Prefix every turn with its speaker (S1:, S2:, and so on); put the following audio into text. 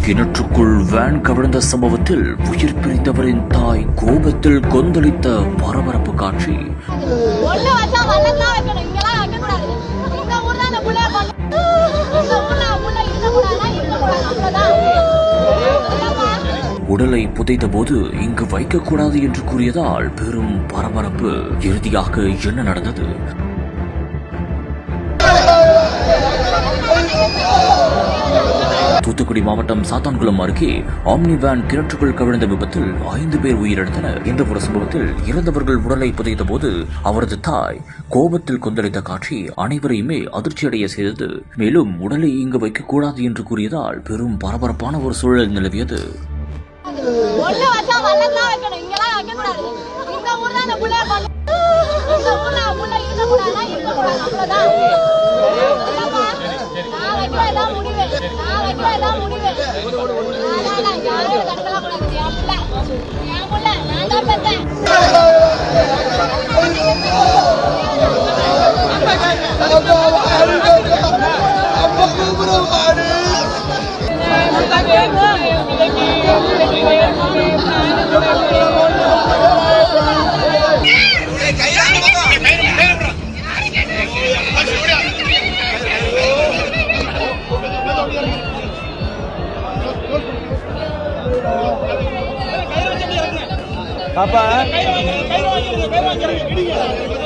S1: கிணற்றுக்குள் van கவிழ்ந்த சம்பவத்தில் உயிர் பிரிந்தவரின் தாய் கோபத்தில் கொந்தளித்த பரபரப்பு காட்சி. உடலை புதைத்த போது இங்கு வைக்கக்கூடாது என்று கூறியதால் பெரும் பரபரப்பு. இறுதியாக என்ன நடந்தது? தூத்துக்குடி மாவட்டம் சாத்தான்குளம் அருகே ஆம்னி வேன் கிணற்றுக்குள் கவிழ்ந்த விபத்தில் 5 பேர் உயிரிழந்தனர். இந்த ஒரு சம்பவத்தில் இறந்தவர்கள் உடலை புதைத்த போது அவரது தாய் கோபத்தில் கொந்தளித்த காட்சி அனைவரையுமே அதிர்ச்சியடைய செய்தது. மேலும் உடலை இங்கு வைக்கக்கூடாது என்று கூறியதால் பெரும் பரபரப்பான ஒரு சூழல் நிலவியது.
S2: Apa?